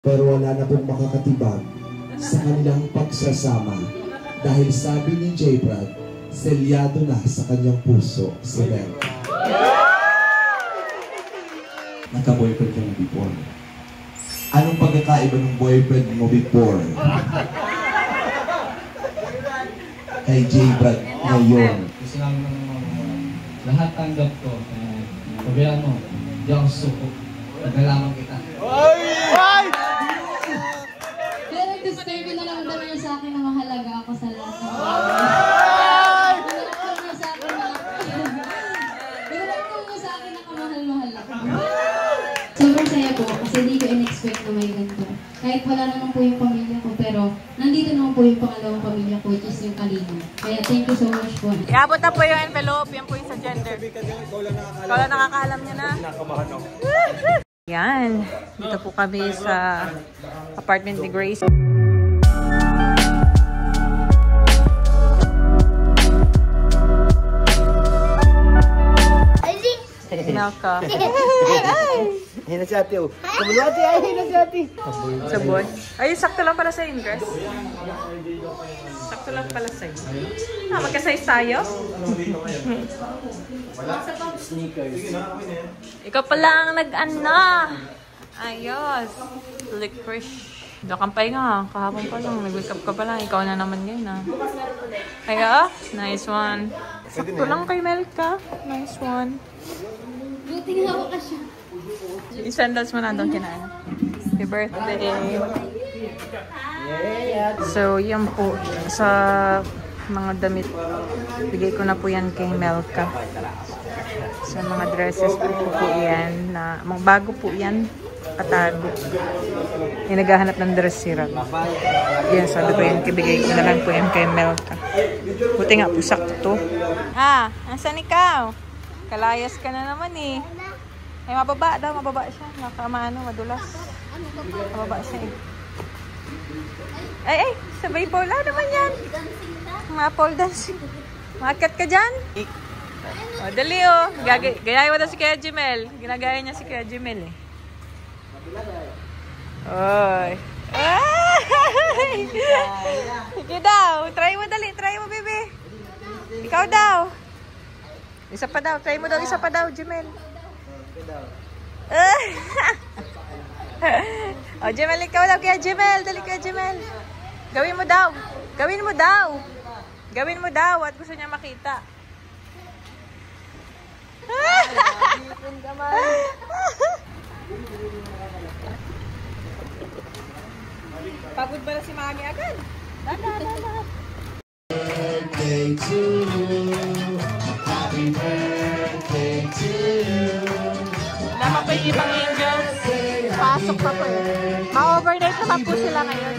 Pero wala na pong makakatibag sa kanilang pagsasama dahil sabi ni J. Brad, selyado na sa kanyang puso si Mel. Nagka-boyfriend ka na before. Anong pagkakaiba ng boyfriend mo before kay J. Brad ngayon? Gusto namin ng lahat tanggap ko. Pabayaan mo, di ako suko. Nagkalaman kita. Pero disturb na lang daw niya sa akin na mahalaga ako sa lahat ng kamahal-mahal ako. Sobrang saya po kasi hindi ko in-expect na may ganito. Kahit wala naman po yung pamilya ko, pero nandito naman po yung pangalawang pamilya ko, which is yung Kalina. Kaya thank you so much po. Iabot na po yung envelope, yan po yung sa gender. Ikaw lang nakakaalam niya na. Yan, dito po kami sa apartment ni Grace. Naka. Ayun na si ate, oh. Kamulo ate, ayun na si ate. Sabon. Ay, sakto lang pala sa'yo, Grace. Sakto lang pala sa'yo. Ah, magka-size tayo? Ikaw pala ang nag-ano. Ayos. Look fresh. Dakampay nga, kahapon pa lang. Nag-wake up ka pa lang. Ikaw na naman ngayon, ha. Kaya, nice one. Sakto lang kay Melka. Nice one. Buti nga ako ka siya. Yung sandals mo na doon kinaan. Happy birthday. So, yan po. Sa mga damit. Bigay ko na po yan kay Melka. Sa mga dresses po yan. Na, mga bago po yan. Katago. Yung naghahanap ng dress sirap. Yan, sabi ko yan. Kibigay ko na lang po yan kay Melka. Buti nga po sakto. Ah, asan ikaw? Kalayas ka na naman eh. Ay, mababa daw. Mababa siya. Nakamaano, madulas. Mababa siya eh. Ay, sabay pole naman yan. Mga pole dancing. Maakyat ka dyan? O, dali o. Gayahin mo daw si Kuya Jimel. Ginagaya niya si Kuya Jimel eh. Oy. Ay! Sige daw. Try mo dali. Try mo, bebe. Ikaw daw. Isa pa daw. Try mo daw. Isa pa daw, Jimel. O, Jimel, ikaw daw. Kaya Jimel. Dali kaya Jimel. Gawin mo daw. Gawin mo daw. Gawin mo daw. At gusto niya makita. Pagod ba na si Mami agad? Dada. Birthday to you. Happy birthday to you. Naman pa yung ibang angels. Pasok pa po eh. Ma-overnight naman po sila ngayon.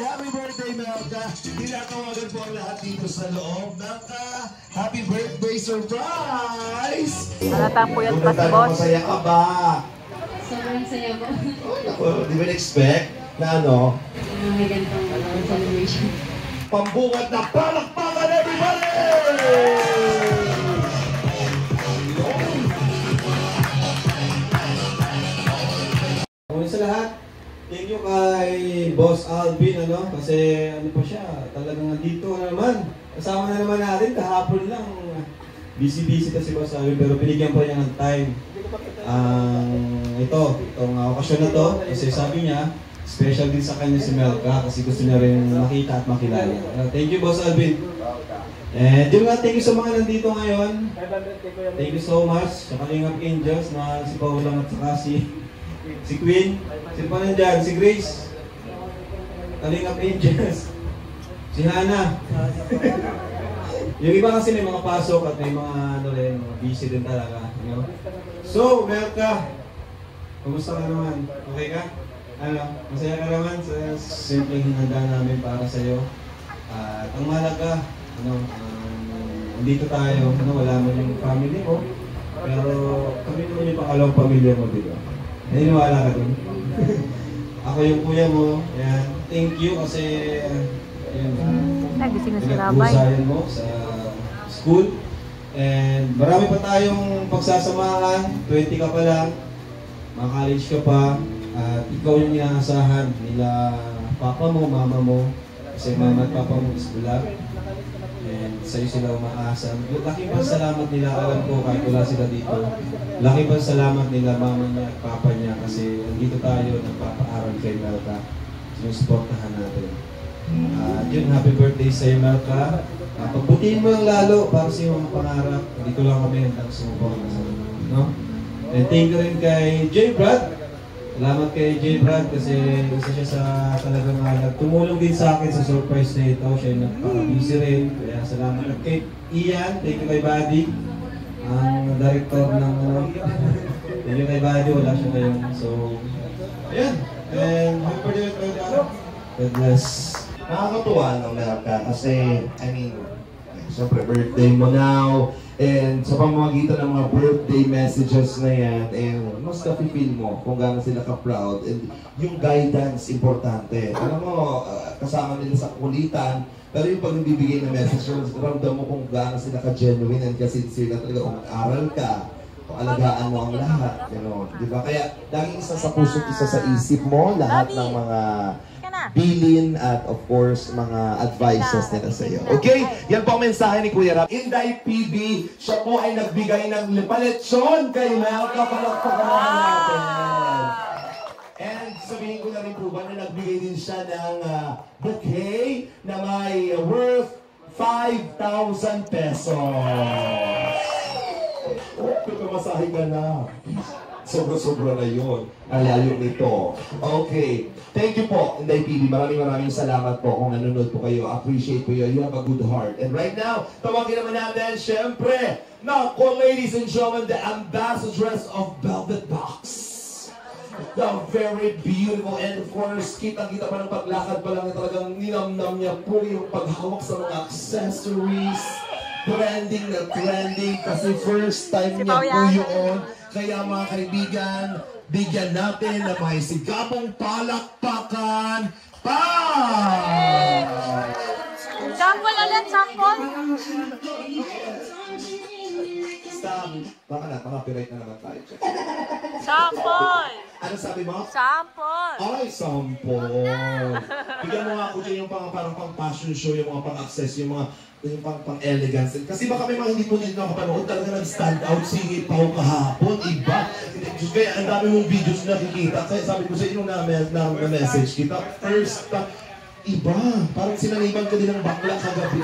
Happy birthday, Melka. Tinatawagan po ang lahat dito sa loob. Melka, happy birthday surprise! Halatang po yung pasbos. Masaya ka ba? Sobrang saya po. Di ba na-expect na ano? May ganitong celebration. Pambungat na palakpakan, everybody! Una sa lahat, thank you kay Boss Alvin, ano? Kasi ano pa siya, talagang nandito na naman. Kasama na naman natin, kahapon lang. Busy-busy kasi Boss Alvin, pero binigyan pa niya ng time. Itong okasyon na to, kasi sabi niya, special din sa kanya si Melka kasi gusto niya rin makita at makilala. Thank you, Boss Alvin. And yun nga, thank you sa mga nandito ngayon. Thank you so much sa Kalingap Angels na si Paulang at saka si Queen. Sino pa nandyan? Si Grace. Kalingap Angels. Si Hannah. Yung iba kasi may mga pasok at may mga ano rin, mga busy din talaga. You know? So, Melka, kumusta ka naman? Okay ka? Ano, masaya ka naman sa simpleng hinanda namin para sa'yo. At ang mahalaga, nandito tayo, wala mo yung family mo, pero kami naman yung pangalawang pamilya mo, di ba? Naniniwala ka dun? Ako yung kuya mo, yan. Thank you kasi, Nagising na si Rabay. pinagbusayan mo sa school. And marami pa tayong pagsasamahan, 20 ka pa lang, mga college ka pa, at ikaw yung inaasahan nila papa mo, mama mo, kasi mama at papa mo is bulag. And sa'yo sila umaasa. Laki pa salamat nila, alam ko kahit wala sila dito. Laki pa salamat nila mama niya at papa niya kasi nandito tayo nagpapaaral kay Melka. Sinusuportahan natin. Yun, happy birthday sa'yo Melka. Pagbutihin mo lang lalo para sa iyong mga pangarap. Dito lang kami hanggang sumubok na sa no? And thank you rin kay J. Brad. Salamat kay J. Brad kasi isa siya sa talagang tumulong din sa akin sa surprise na ito. Siya yung nagpaka-busy rin. Kaya salamat. At kay Ian, thank you kay Buddy. Ang director ng thank you kay Buddy, wala siya ngayon. So, ayan. And happy birthday to God bless. Nakakatuwa ng Melka kasi, I mean, siyempre birthday mo now, and sa pamamagitan ng mga birthday messages na yan, and mas nafe-feel mo kung gano'n sila ka-proud, and yung guidance, importante. Alam mo, kasama nila sa kulitan, pero yung pag nagbibigay ng messages, ramdam mo kung gano'n sila ka-genuine and kasi sila talaga kung mag-aral ka, kung alagaan mo ang lahat, gano'n. Diba? Kaya, laging isa sa puso, isa sa isip mo, lahat ng mga bilin at of course mga advices nila sa iyo. Okay? Yan po ang mensahe ni Kuya Rap. Inday PB, siya po ay nagbigay ng lipaletsyon kay Melka. Palakpakan natin. And sabihin ko na rin po ba na nagbigay din siya ng bouquet na may worth 5,000 pesos. Oh, pagkamasahe ka na. Sobra-sobra na yun. Ang layo nito. Okay. Thank you po, Inday PB. Maraming salamat po kung nanonood po kayo. Appreciate po yun. You have a good heart. And right now, tawagin naman natin, syempre, nako, ladies and gentlemen, the ambassadress of Velvet Box. The very beautiful, and of course, kitang-kita pa ng paglakad pa lang na talagang ninamnam niya po yung paghawak sa mga accessories. Trending na trending kasi first time niya po yun. Kaya mga kaibigan, bigyan natin na may sigapong palakpakan. Sample ulit, sample! Stop. Baka na, copyright na naman tayo. Sample! Ano sabi mo? Sample! Ay, sample! Bigyan mo nga ako dyan yung parang pang-fashion show, yung mga pang-access, yung pang-elegance. Kasi baka may mga hindi po dito nakapanood, talaga nag-stand out si Pao kahapon, iba. Kaya ang dami mong videos na nakikita. Kaya sabi ko sa inyo na message kita, first, iba. Parang sinaniban ka din ng bakla kagabi.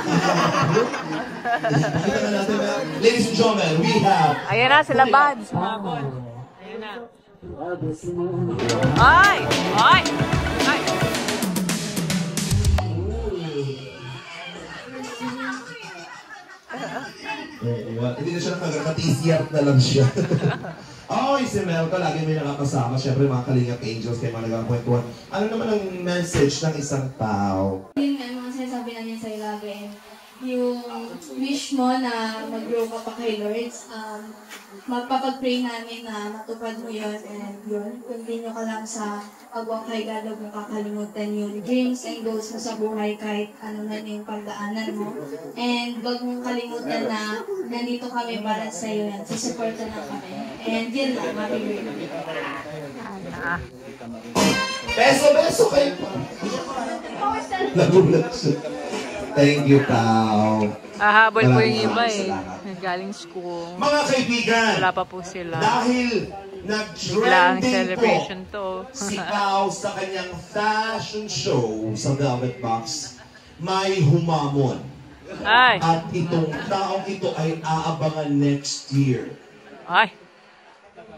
Pakita na natin. Ladies and gentlemen, we have... Ayan na, sila Bads. Ayan na. Ay! Ay! Ay! Hindi na siya nakakatisiyak na lang siya. Ay, si Melka, lagi may nakakasama. Siyempre, mga Kalingap Angels, kayo mga nagkakwentuhan. Ano naman ang message ng isang tao? Yun nga, mga sinasabi na niya sa'yo lagi. Yung wish mo na mag-grow ka pa kay Lord, magpapag-pray namin na matupad mo yun. And yun, continue ka lang sa pag-walk kay God, huwag mo kakalimutan yung dreams and goals mo sa buhay kahit ano na yung pagdaanan mo. And huwag mong kalimutan na nandito kami para sa iyo yan. Susuporta na kami. And yun lang, happy birthday. Beso kayo pa. Nagulat siya. Thank you, Pao. Hahabol po yung iba eh. Galing school. Mga kaibigan, Wala pa po sila. dahil Biglang nag-trending celebration po to. si Pao sa kanyang fashion show sa Velvet Box, may humamon. Ay! At itong taong ito ay aabangan next year Ay!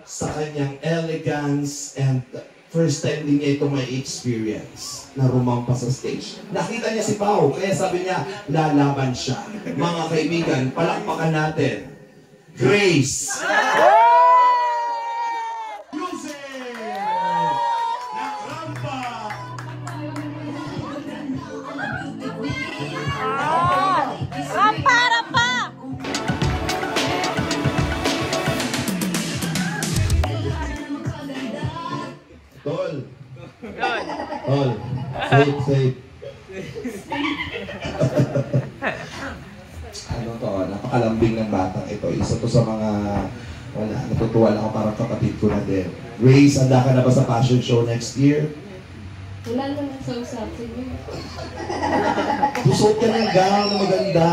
sa kanyang elegance and first time din niya ito may experience na rumampa sa stage. Nakita niya si Pao, kaya sabi niya, lalaban siya. Mga kaibigan, palakpakan natin. Grace! Music! Nakrampa! Rampa! Rampa! Tol! Yun. Tol! Safe! Ano to? napakalambing ng batang ito. Isa to sa mga, wala, natutuwa lang ako, parang kapatid ko na din. Grace, handa ka na ba sa fashion show next year? Wala naman sa usap. Sige. Susuot ka ng gown na maganda.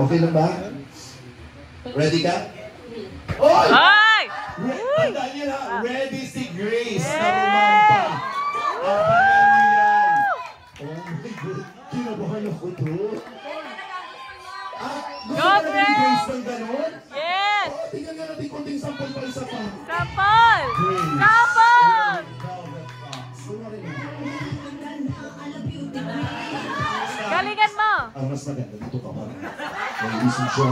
Okay lang ba? Ready ka? Oy! Ay! Tandaan niyo na, ready si Grace na rumampa. Abangan niyo yan. Oh my God, kinabahan ako to. Gusto ka na ni Grace ng ganon? Yes! Tingnan nga natin konting sample pa isa pa. Kapal! Grace. Kapal! Galingan mo! Ang mas maganda dito ka pa. May isang show.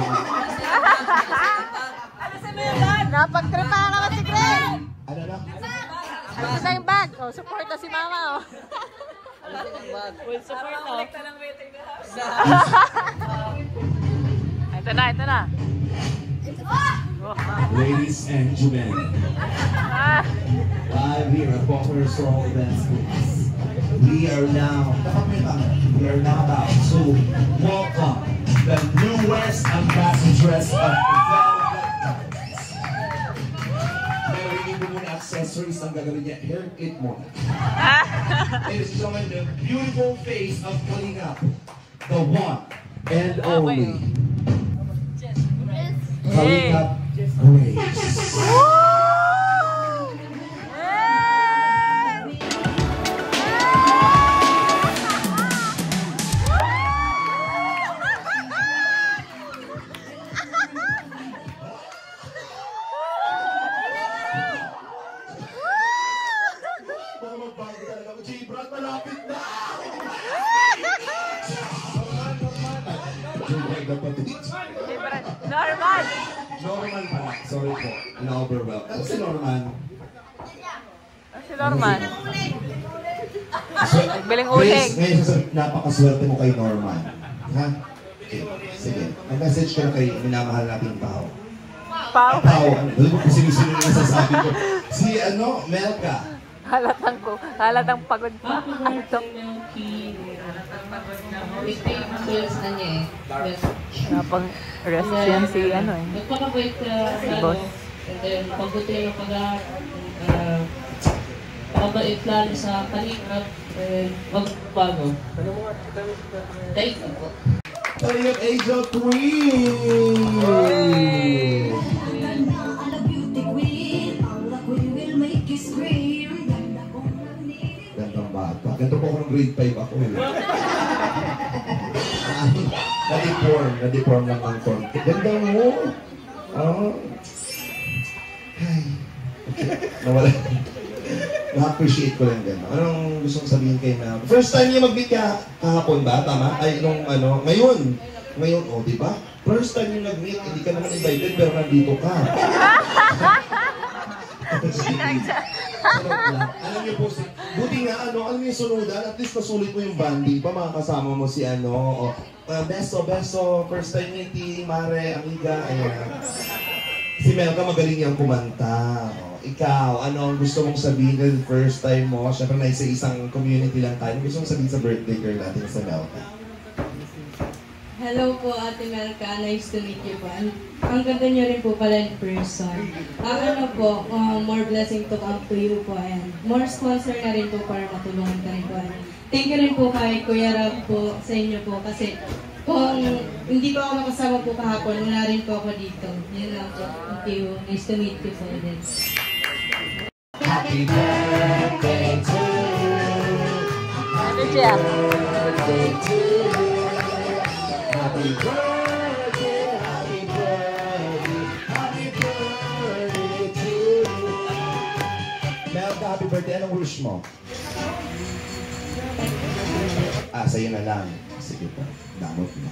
Napagtripa ka naman si Greg! Ano na? Ito sa yung bag. Oh, support na si mama. Oh. Full support oh. Ito na, ito na. Ladies and gentlemen, live here at Popular Soul Dance Schools. We are now about to welcome the newest ambassadress of Velvet Dance. Meron mo muna accessories ang gagawin niya. Hair kit mo. Ladies and gentlemen, the beautiful face of Kalingap. The one and only. Kalingap Grace. Malapit na! Norman! Norman pala. Sorry po. Na-overwhelmed. Ano si Norman? Si Norman. So, Biling uling. Grace, ngayon napakaswerte mo kay Norman. Ha? Okay. Sige. Mag-message ka na kay minamahal nating Pao. Pao. Pao. Alam mo kung sino-sino yung nasasabi ko. Si Melka. Halatang pagod pa. Ito. Napang rest yan si ano eh. Nagpakabait ka Si boss. and then pagbuti ng pakabait lalo sa Kalingap and magbago. Thank you po. Kalingap Angel Queen! Gandang bata. Ganito po ako ng grade 5 ako eh. Na-deform lang ang konti. Ganda mo! Oh. Ay. Nawala. Na-appreciate ko lang gano'n. Anong gusto mong sabihin kay Mel? First time niya mag-meet ka kahapon ba? Tama? Ay, nung ano, ngayon. Ngayon, oh, di ba? First time niyo nag-meet, hindi ka naman invited pero nandito ka. Alam niyo po, buti nga, alam niyo sunudan, at least nasulit mo yung banding pa, mga kasama mo si beso, first time meeting, Mare, amiga, ayan. Si Melka magaling niyang kumanta. Ikaw, ano ang gusto mong sabihin the first time mo? Siyempre na isang community lang tayo. Ano gusto mong sabihin sa birthday girl natin sa Melka? Hello po, Ate Melka. Nice to meet you po. Ang ganda niyo rin po pala in person. Ano po, more blessing to come to you po. And more sponsor na rin po para matulungan ka rin po. Thank you rin po kay Kuya Rab po sa inyo po. Kasi kung hindi po ako makasama po kahapon, wala rin po ako dito. Yan lang po. Thank you. Nice to meet you po din. Happy birthday to you. Ano siya? Birthday to you. Happy birthday, happy birthday, happy birthday to you. Melka, happy birthday. Anong wish mo? Sa'yo na lang. Sige po. Damot mo.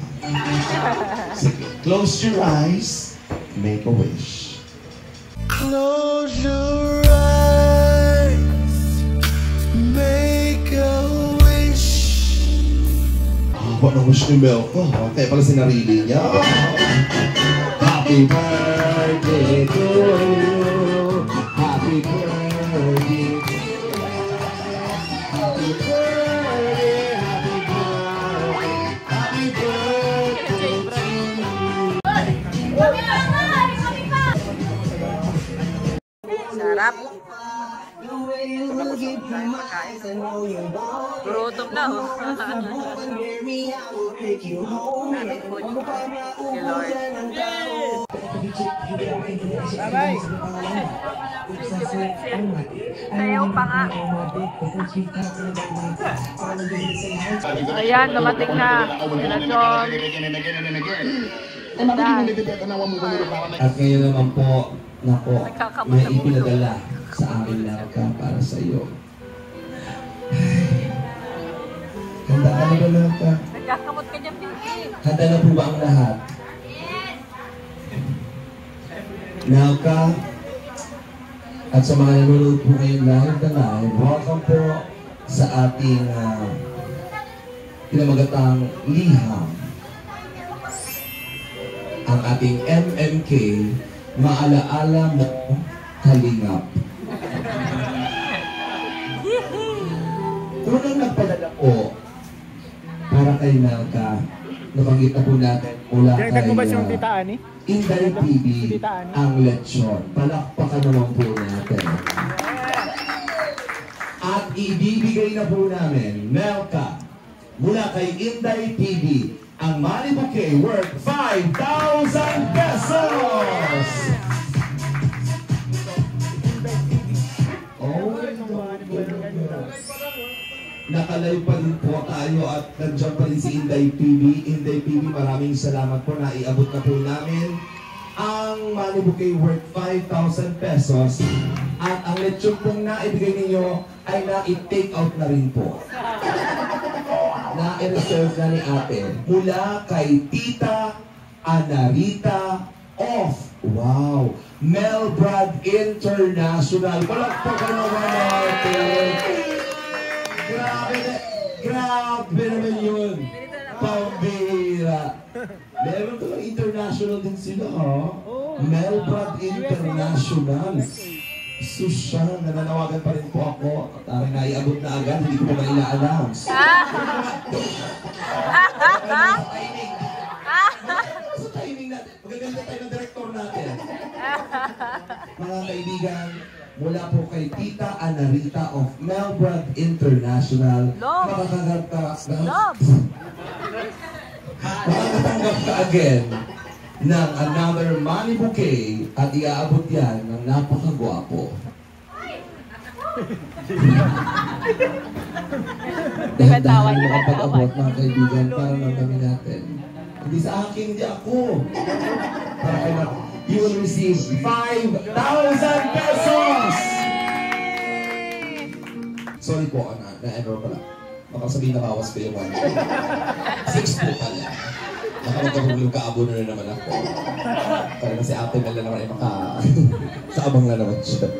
Sige. Close your eyes. Make a wish. Close your eyes. Make a wish. Ano wish ni Melka? Kaya pala sinarili niya. Happy birthday to you. Happy birthday to you. Happy birthday, happy birthday, happy birthday to you. Sarap. Gutom na, oh. Bye-bye! Sayaw pa nga. Ayan, dumating na. Relasyon. At ngayon naman po, may ipinadala sa amin Melka para sa iyo. Handa ka na ba, Melka? Nagkakamot ka dyan, Pinky. Handa na po ba ang lahat? Melka, at sa mga nanonood po ngayon live na live, welcome po sa ating pinamagatang liham. Ang ating MMK, Maalaala Mo Kalingap. Unang nagpadala po para kay Melka, nabanggit na po natin mula kay Inday TV, ang lechon. Palakpakan naman po natin. At ibibigay na po namin, Melka, mula kay Inday TV, ang money bouquet worth 5,000 pesos! Oh, nakalive pa rin po tayo at nandiyan pa rin si Inday TV. Inday TV, maraming salamat po na iabot na po namin ang money bouquet worth 5,000 pesos. At ang lechon pong naibigay ninyo ay na-take out na rin po. Na-reserve na ni ate mula kay Tita Anarita of, wow, Melbrad International. Palakpakan naman natin. Grabe naman yun. Pambira. Meron ko lang international din sila, ha? Melbrad International. Susya, nananawagan pa rin po ako. At naiabot na agad, hindi ko pa maila-announce. Sa timing natin, magaganda tayo ng director natin. Mga kaibigan, mula po kay Tita Anarita of Melbrad International, makakatanggap ka again ng another money bouquet at iaabot yan ng napakagwapo. Dahan-dahan makapag-abot mga kaibigan para namin natin. Hindi sa akin, hindi ako. Para kayo natin. You will receive 5,000 pesos! Sorry po, na-error pala. Baka sabihin na bawas ko yung 1. 6 po pala. Baka magkabulong kaabo na naman ako. Para na si ate Mel na naman ay kaabang na naman siya.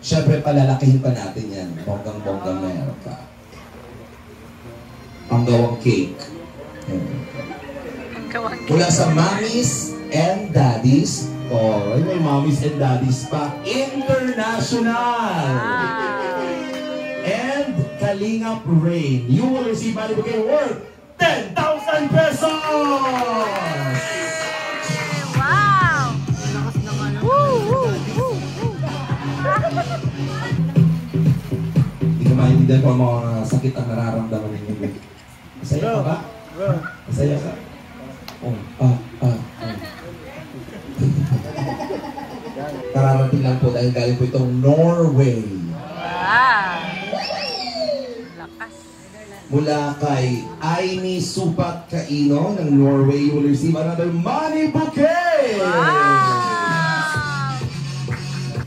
Siyempre, palalakihin pa natin yan. Bonggang-bonggang Melka. Panggawang cake. Mula sa Mommies and Daddies. Oh, may Mommies and Daddies pa. International! And Kalingap Rain. You will receive money bouquet worth 10,000 pesos! Wow! Woo! Hindi ko maintindihan po ang mga sakit ang nararamdaman ninyo. Masaya ka ba? Masaya ka? Kararating lang po dahil galing po itong Norway. Wow! Lakas. Mula kay Aini Supat Kaino ng Norway, you will receive another money bouquet! Wow!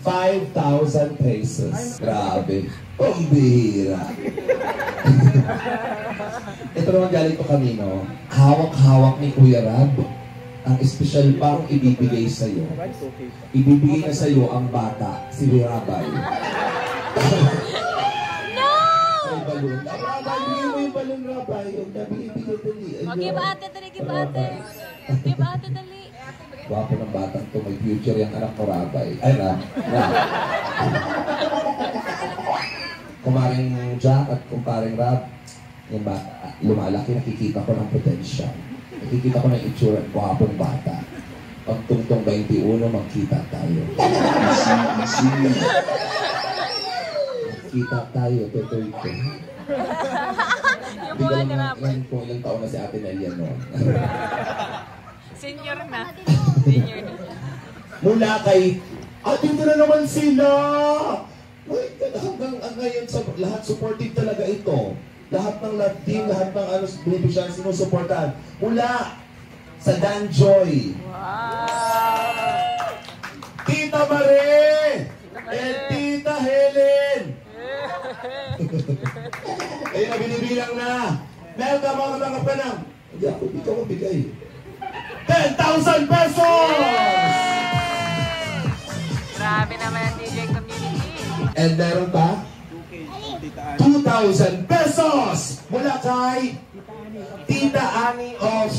5,000 pesos. Grabe. Pambihira. Ito naman galing ko kanino. Hawak-hawak ni Kuya Rab. Ang espesyal pang ibibigay sa'yo. Ibibigay na sa'yo ang bata, si Rabay. No! May balon. Rabay, bigay mo yung balon, Rabay. Huwag na bigay dali. Okay ba ate, dali, give ate. Give ate, dali. Wapo ng batang to, may future yung anak ko, Rabay. Ay, Rab. Kumaring Jack at kumparing Rab, yung bata, lumalaki, nakikita ko ng potential. Nakikita ko ng itsura at kuhapong bata. Pag tungtong 21, magkita tayo. Kita tayo, tutoy ko. Yung mga nirapan. Ngayon po, ilang taon na si Ate Nelia noon. Senior na. Senior na. Mula kay, dito na naman sila! Ay, hanggang ngayon, lahat supportive talaga ito. Lahat ng team, lahat ng beneficiaries sinusuportahan. Mula sa Dan Joy. Wow! Tita Marie! And Tita Helen! Ayun na, binibilang na. Meron ka mga tanggap ka na. Hindi ako, dito ako bigay. 10,000 pesos! Grabe naman ang DJ community. And meron pa? 2,000 pesos mula kay Tita Annie of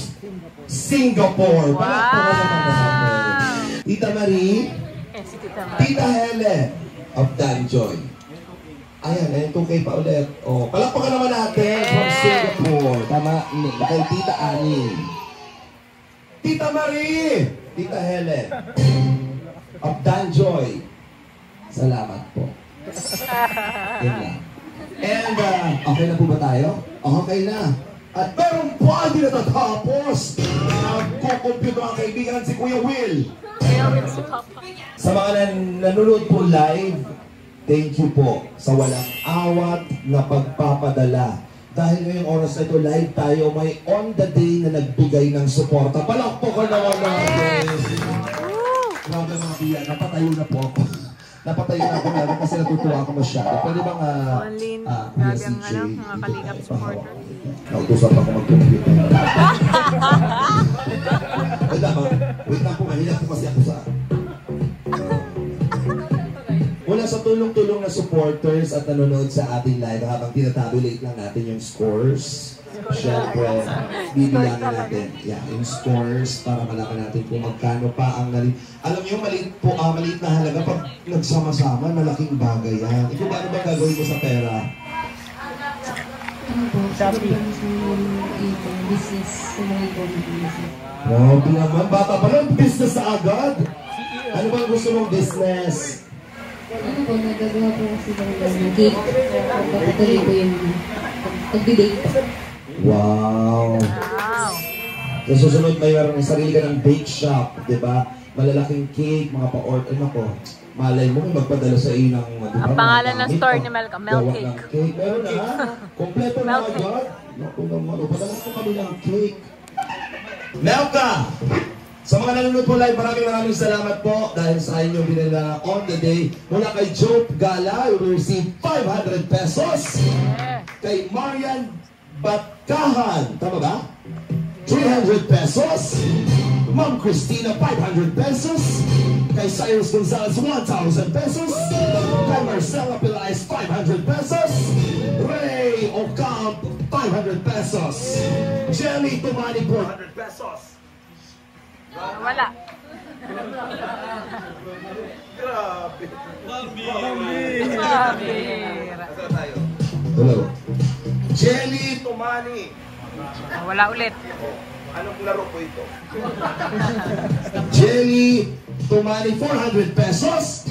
Singapore. Palakpakan naman natin. Tita Marie, Si Tita Mar. Tita Helen of Danjoy. Ayan, ayun 2K pa ulit. Palakpakan naman natin from Singapore. Tama, kay Tita Annie. Tita Marie, Tita Helen of Danjoy. Salamat po. Yun lang. And, okay na po ba tayo? Okay na. At meron pa, hindi natatapos. Nagko-compute mga kaibigan si Kuya Will. Sa mga nanonood po live, thank you po sa walang awat na pagpapadala. Dahil ngayong oras na ito, live tayo, may on the day na nagbigay ng suporta. Palakpakan naman natin. Grabe mga biya, napatayo na po ako. Napatayo na ako namin kasi natutuwa ako masyado. Pwede bang, Onlin, grabe ang mga Kalingap supporter. Nautusan pa ako mag-computer. Wait lang po, mahila po kasi ako sa... Mula sa tulong-tulong na supporters at nanonood sa ating live habang tinatabulate lang natin yung scores. Siyempre, bibilangin natin yung scores para malaman natin kung magkano pa ang nalit. Alam niyo, maliit na halaga pag nagsama-sama, malaking bagay yan. Ikaw ba ano ba gagawin mo sa pera? Business. Grabe naman, bata pa lang, business na agad. Ano ba gusto mong business? Ano po, nagagawa po kasi ng cake. Pagpapatuloy ko yung pag-debate. Wow! So susunod may meron ng sarili ka ng bake shop, di ba? Malalaking cake, mga pa-order. Ako, malay mo kung magpadala sa iyo ng... Ang pangalan ng store ni Melka, Milk Cake. Meron na, kompleto na agad. Naku naman, padala ko kami ng cake. Melka! Sa mga nanonood po live, maraming salamat po dahil sa inyong binila on the day. Mula kay Job Gala, you will receive 500 pesos. Kay Marian Batkahan, tama ba? 300 pesos. Ma'am Christina, 500 pesos. Kay Cyrus Gonzalez, 1,000 pesos. Kay Marcela Pelaez, 500 pesos. Ray Ocamp, 500 pesos. Jelly Tumani, 400 pesos. Wala. Grabe. Grabe. Hello. Jelly Tumani. Wala ulit. Anong laro po ito? Jelly Tumani, 400 pesos.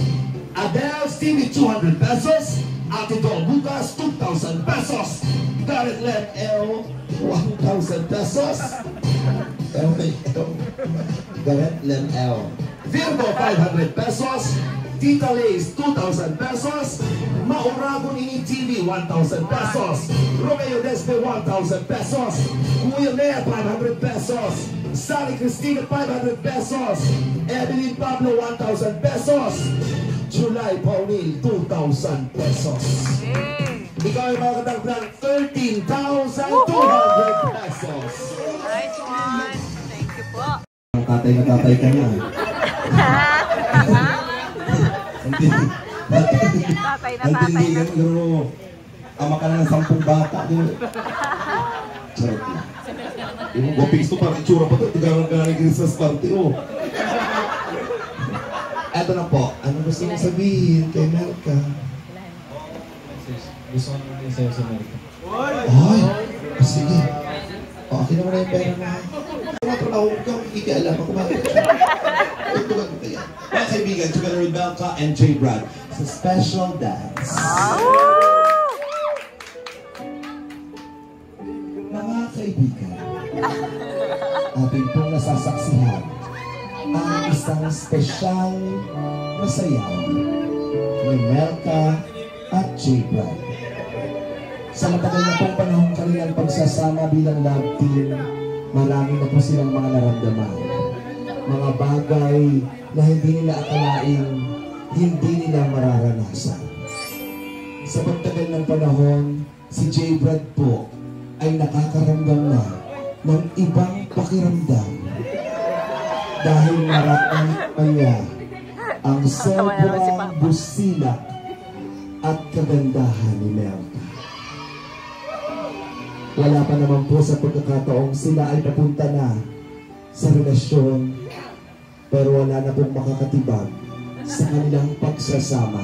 Adele Stevie, 200 pesos. Ate Dol Lucas, 2,000 pesos. Garrett Len L, 1,000 pesos. Garrett Len L. Virgo, 500 pesos. Tita Lace, 2,000 pesos. Mauragon Ini TV, 1,000 pesos. Romeo Despe, 1,000 pesos. Kuya Lea, 500 pesos. Sally Cristina, 500 pesos. Evelyn Pablo, 1,000 pesos. July Paunil, 2,000 pesos. Ikaw ay makakatagdag 13,200 pesos. Nice one. Thank you po. Tatay na tatay ka na. Tatay na tatay na. Ama ka na ng 10 bata. Charot lang. Yung wapings to parang itsura pa ito. Tigaran ka na ng Christmas party. Eto na po. Ano gusto mong sabihin kay Melka? Gusto ko naman sa'yo sa Melka. Ay! Sige. Akin naman na yung pera na. Tumatrabaho ko, kikialam ako bakit siya. Ito ba ito yan? kaibigan, together with Melka and J. Brad, sa special dance. Mga kaibigan, ating pong nasasaksihan ang isang special na sayaw ni Melka at J. Brad. Sa matagal na pong panahon kanilang pagsasama bilang love team, marami na po silang mga naramdaman. Mga bagay na hindi nila akalaing hindi nila mararanasan. Sa pagtagal ng panahon, si J. Brad po ay nakakaramdam na ng ibang pakiramdam dahil nararamdaman niya ang sobrang busilak at kagandahan ni Melka. Wala pa naman po sa pagkakataong sila ay papunta na sa relasyon, pero wala na pong makakatibag sa kanilang pagsasama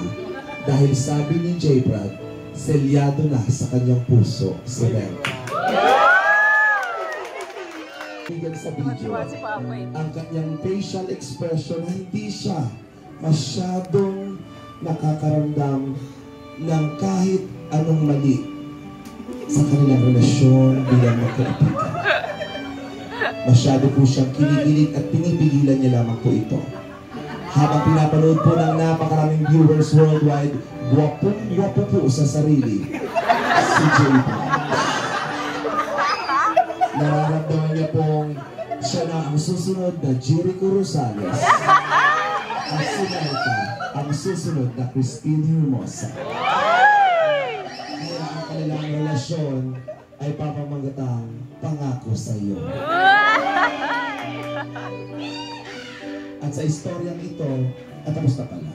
dahil sabi ni J. Brad, selyado na sa kanyang puso si Melka. Tingnan sa video, ang kanyang facial expression, hindi siya masyadong nakakaramdam ng kahit anong mali sa kanilang relasyon bilang magkaibigan. Masyado po siyang kinikilig at pinipigilan niya lamang po ito. Habang pinapanood po ng napakaraming viewers worldwide, guwapo po sa sarili si J. Nararamdaman niya pong siya na ang susunod na Jericho Rosales at si Melka ang susunod na Christine Hermosa. Kaya ang kanilang relasyon ay papamagatang pangako sa iyo. At sa istoryang ito, tapos na pala.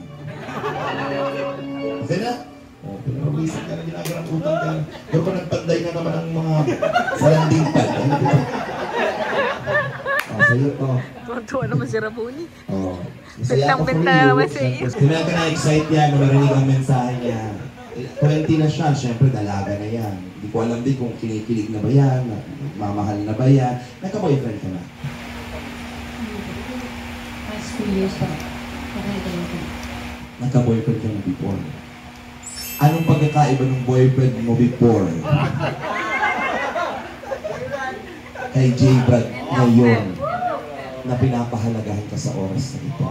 Okay na? O, pinamabisan ka na ginagawa ng utang ka. Pero kung nagpanday na naman ang mga salanding pad. Ano ba? O, sa'yo to. Tuwa naman si Rabuni. O, Bintang-binta na naman sa iyo. Kaya ka na-excite yan, marinig ang mensahe niya. 20 na siya, syempre dalaga na yan. Hindi ko alam din kung kinikilig na ba yan, mamahal na ba yan. Nagka-boyfriend ka na? Past 2 years pa. Nagka-boyfriend ka na before. Anong pagkakaiba ng boyfriend mo before? Kay J. Brad ngayon na pinapahalagahan ka sa oras na ito.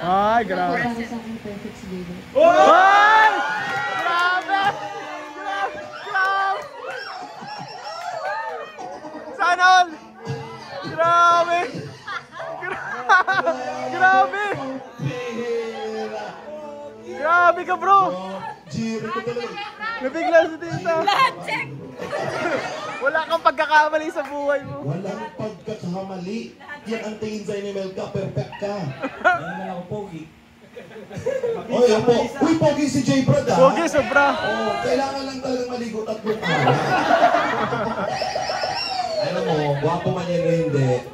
Ay, grabe. Para sa akin, perfect si David. Ay! Grabe! Grabe! Sana all! Grabe! Grabe! Grabe ka, bro! Nabigla si Tita. Wala kang pagkakamali sa buhay mo. Walang pagkakamali. Yan ang tingin sa'yo ni Melka, perfect ka. Ano naman ako, Pogi? Oy, opo. Uy, pogi si J. Brad, ah. Pogi, sobra. Oh, kailangan lang talagang maligo 3 araw. Alam mo, gwapo man yan o hindi,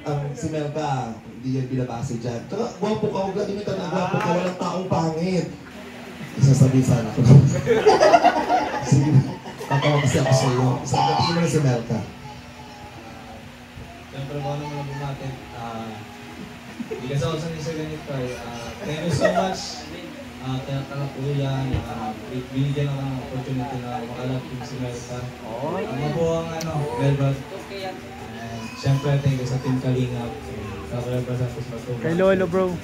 ang si Melka, hindi yan binabase dyan. Tsaka, gwapo ka, huwag lang imitan na gwapo ka, walang taong pangit. Isasabi sana ko. Sige, tatawa kasi ako sa iyo. Isang katiin mo na si Melka. Siyempre, kung ano mo lang natin, hindi kasi ako sanay sa ganito eh. Thank you so much. Kaya kalakuya, binigyan ako ng opportunity na makalapin si Melka. Ang mabuhang Melba. And siyempre, thank you sa Team Kalingap. Sa representatives Matubang. Kay Lolo, bro.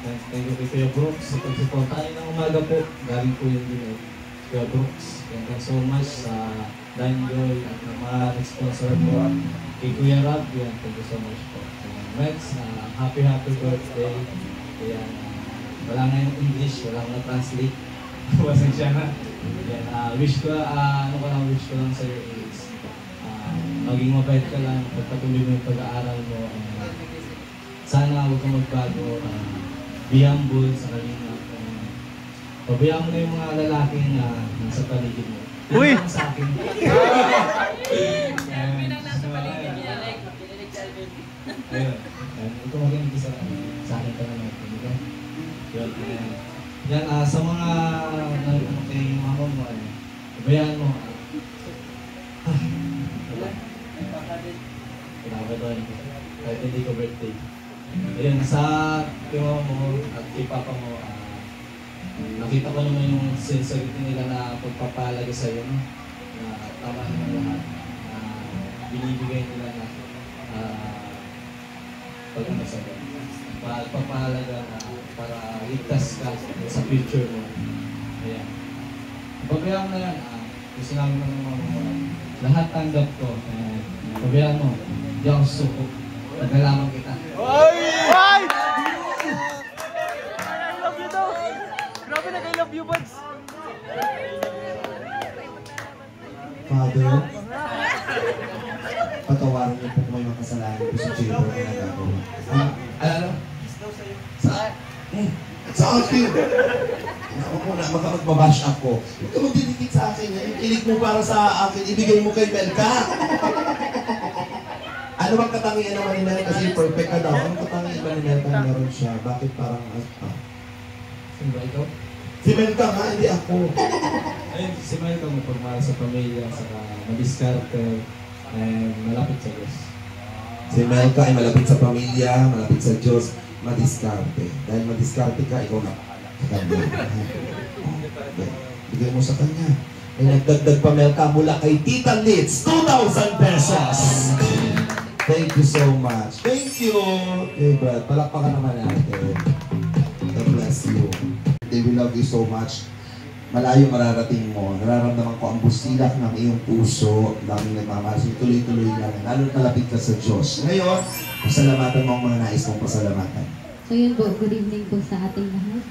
Thank you kay Kuya Brooks. Sa pag-support tayo ng umaga po. Galing po yun din Kuya Brooks. Thank you so much sa Dine Joy at ng mga sponsor po. Kay Kuya Rob, yan. Thank you so much po. Next, happy birthday. Kaya, wala na yung English, wala ko na-translate. Wasag siya na. Wish ko lang sa'yo is maging mabait ka lang, pagpatuloy mo yung pag-aaral mo. Sana huwag kang magbago. Be humble sa kanina. Pabayaan mo na yung mga lalaking nasa paligid mo. Uy! Yan sa akin. Ayun. Ito maging sa akin ka naman. Yan, sa mga kay mama mo, pabayaan mo. Grabe doon. Kahit hindi ko birthday. Ayun, sa kay mama mo at kay papa mo, nakita ko naman yung sincerity nila na pagpapalaga sa iyo, no? Na tama naman lahat, na binibigay nila na pagpapahalaga na para ligtas ka sa future mo. Ayan. Pabayaan na yan, gusto namin ng mga lahat tanggap ko. Pabayaan mo, hindi ako suko. Nagalaman kita. Ay! Ay! I love you daw! Grabe I love you, buds! Father, patawarin niyo po kung may mga kasalanan po sa Jaber na nagagawa. Ano? Sa akin! Ako po na, magbabash ako. Huwag ka magdidikit sa akin. Yung ilig mo para sa akin, ibigay mo kay Melka. Ano bang katangian naman ni Melka? Kasi perfect ka daw. Anong katangian ba ni Melka na meron siya? Bakit parang Sino ba ikaw? Si Melka nga, hindi ako. Ayun, si Melka magpagmahal sa pamilya, saka madiskarte, and malapit sa Diyos. Si Melka ay malapit sa pamilya, malapit sa Diyos, madiskarte. Dahil madiskarte ka, ikaw na sa kanya. Bigay mo sa kanya. Ay nagdagdag pa Melka mula kay Tita Litz, 2,000 pesos! Thank you so much. Thank you! Okay, Brad, palakpakan naman natin. God bless you. They will love you so much. Malayo mararating mo. Nararamdaman ko ang busilak ng iyong puso. Daming nagmamahal. Tuloy-tuloy lang. Lalo malapit ka sa Diyos. Ngayon, pasalamatan mo ang mga nais mong pasalamatan. So yun po, good evening po sa ating lahat.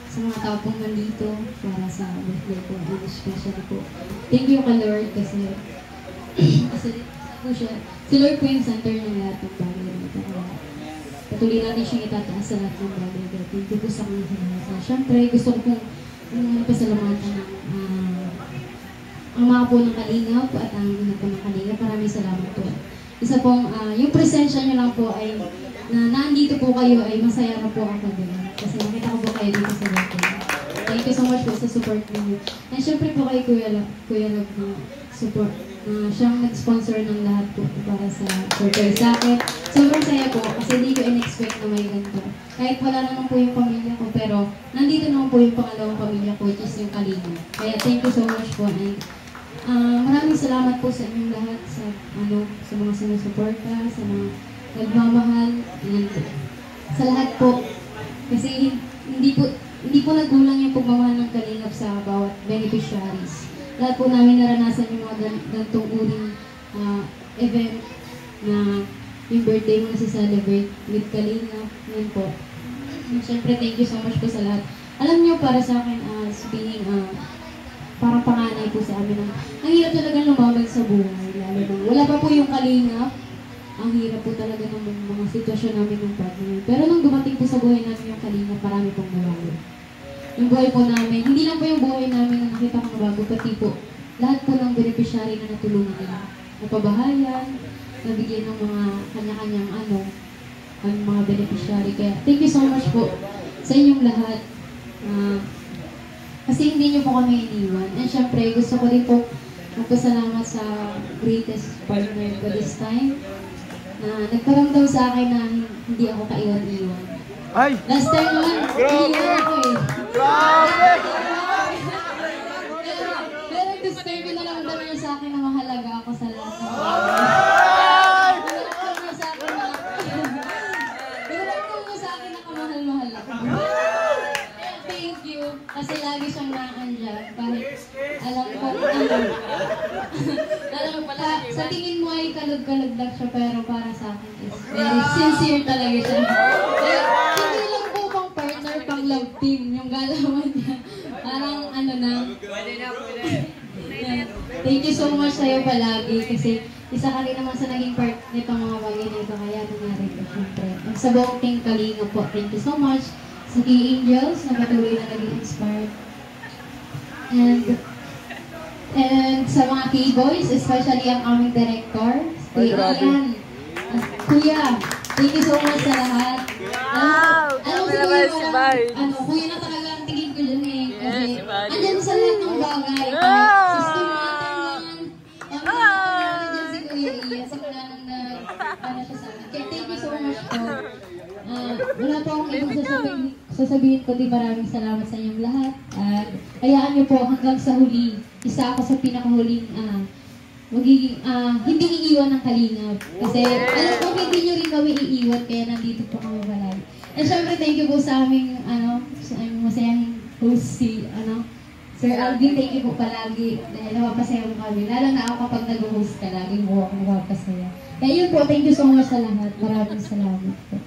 Sa mga tao pong nandito para sa birthday po, and especially po. Thank you ka Lord kasi po siya. Si Lord po yung center ng lahat ng bagay nito. Patuloy natin siyang itataas sa lahat ng bagay. Thank you po sa mga siyempre, gusto ko pong pasalamatan ng ang mga po ng Kalingap at ang ina po ng Kalingap. Maraming salamat po. Isa pong, yung presensya niyo lang po ay na nandito po kayo ay masaya na po ako din. Kasi nakita ko po kayo dito sa lahat. Thank you so much po sa support niyo. And syempre po kay Kuya Love na support. Siyang nag-sponsor ng lahat po para sa surprise sa akin. Sobrang saya po kasi hindi ko in-expect na may ganito. Kahit wala naman po yung pamilya ko, pero nandito naman po yung pangalawang pamilya ko, which is yung Kalingap. Kaya thank you so much po. And maraming salamat po sa inyong lahat sa mga sinusuporta, sa mga nagmamahal, and sa lahat po. Kasi hindi po nagkulang yung pagmamahal ng Kalingap sa bawat beneficiaries. Lahat po namin naranasan yung mga gantong uring event na yung birthday mo na celebrate with Kalingap. Yun po. And syempre, thank you so much po sa lahat. Alam niyo, para sa akin, being parang panganay po sa amin, ang hirap talaga lumabag sa buhay. Lalo na wala pa po yung Kalingap. Ang hirap po talaga ng mga sitwasyon namin ng partner. Pero nung dumating po sa buhay namin yung Kalingap, marami pong nabago. Yung buhay po namin, hindi lang po yung buhay namin na nakita ko nabago, pati po lahat po ng beneficiary na natulungan nila. Napabahayan, nabigyan ng mga kanya-kanyang ang mga beneficiary. Kaya thank you so much po sa inyong lahat. Kasi hindi niyo po kami iniwan. And syempre, gusto ko din po magpasalamat sa greatest partner ko this time na nagparamdam sa akin na hindi ako kaiwan-iwan. Ay! Last time naman, iiwan ako eh. Grabe! Pero this time, pinaramdam niya sa akin na mahalaga ako sa lahat ng pinaramdam niya sa akin na kamahal-mahal ako. Thank you. Kasi lagi siyang naandyan. Kahit alam ko, sa tingin mo ay kalog-kalog lang siya, pero para sa akin is very sincere talaga siya. Hindi lang po pang partner, pang love team, yung galawan niya. Parang na. Thank you so much sa'yo palagi kasi isa ka rin naman sa naging part nitong mga bagay nito, kaya nangyari ko syempre. At sa buong Team Kalingap po, thank you so much. Sa Key Angels na patuloy na naging inspired. And sa mga Key Boys, especially ang aming director, Ian. Kuya, thank you so much sa lahat. Alam ko siguro kuya na talaga ang tingin ko dyan eh. Kasi andyan sa lahat ng bagay. System natin andyan si Kuya Ian. Sa wala nang para siya sa akin. Kaya thank you so much po. Wala wala po akong ibang sasabihin kundi maraming salamat sa inyong lahat. At hayaan niyo po hanggang sa huli, isa ako sa pinakahuling hindi iiwan ng Kalingap. Kasi alam ko hindi niyo rin kami iiwan, kaya nandito po kami palagi. And syempre, thank you po sa aming sa aming masayang host Sir Alvin, thank you po palagi dahil napapasaya mo kami. Lalo na ako kapag nag-host ka, laging mo ako napapasaya. Kaya yun po, thank you so much sa lahat. Maraming salamat po.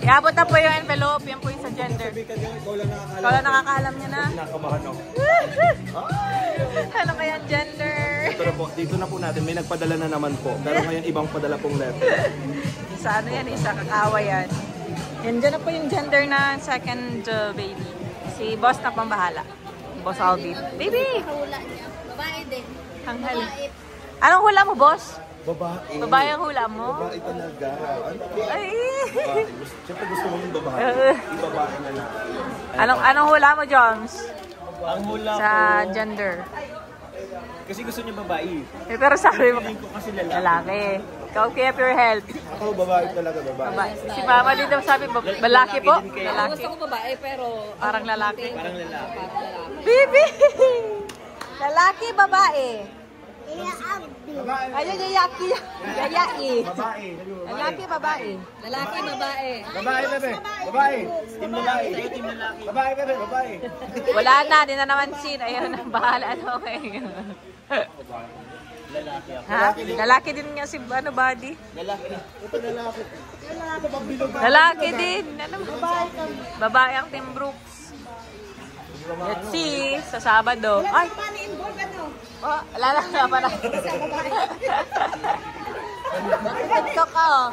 Iabot na po yung envelope, yan po yung sa gender. Ikaw lang nakakaalam niya na. Nakakabahan ako. Ano kaya gender? Dito na po natin, may nagpadala na naman po. Pero ngayon ibang padala pong letter. Sa ano yan, sa kakawa yan. Yan, dyan na po yung gender na second baby. Si boss na pang bahala. Boss Alvin. Baby! Hula niya. Babae din. Hanghal. Anong hula mo, boss? Babae. Babae ang hula mo? Babae talaga. Ay! Siyempre gusto mo yung babae. Yung babae na lang. Anong hula mo, Joms? Ang hula Sa gender. Kasi gusto niya babae. Pero sabi mo, Feeling ko kasi lalaki. lalaki. Ikaw, kaya pure health. Ako babae talaga, babae. Si Mama din daw sabi, lalaki po? Lalaki. Gusto ko babae pero Parang lalaki. Parang lalaki. Bibi! Lalaki, babae. Ayun, yayaki. Yayaki. Babae. Lalaki, babae. lalaki, babae. Babae, bebe. Babae. Team lalaki. Team lalaki. Babae, bebe. Babae. Wala na, di na naman sin. Ayun, bahala. Okay. Ha? Lalaki din nga si buddy. Lalaki. Ito lalaki. Lalaki din. Ano? Babae ang Team Brooks. Let's see, sa Sabado. Ay! Oh, wala na pa na. TikTok ka, oh.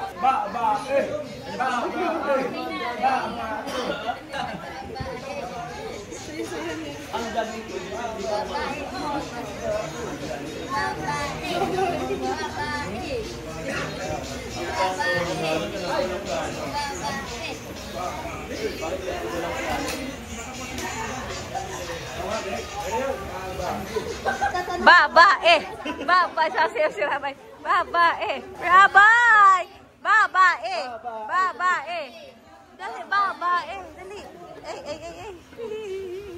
Babae! Babae! Sasayaw si Rabay. Babae! Rabay! Babae! Babae! Dali, babae! Dali! Ay!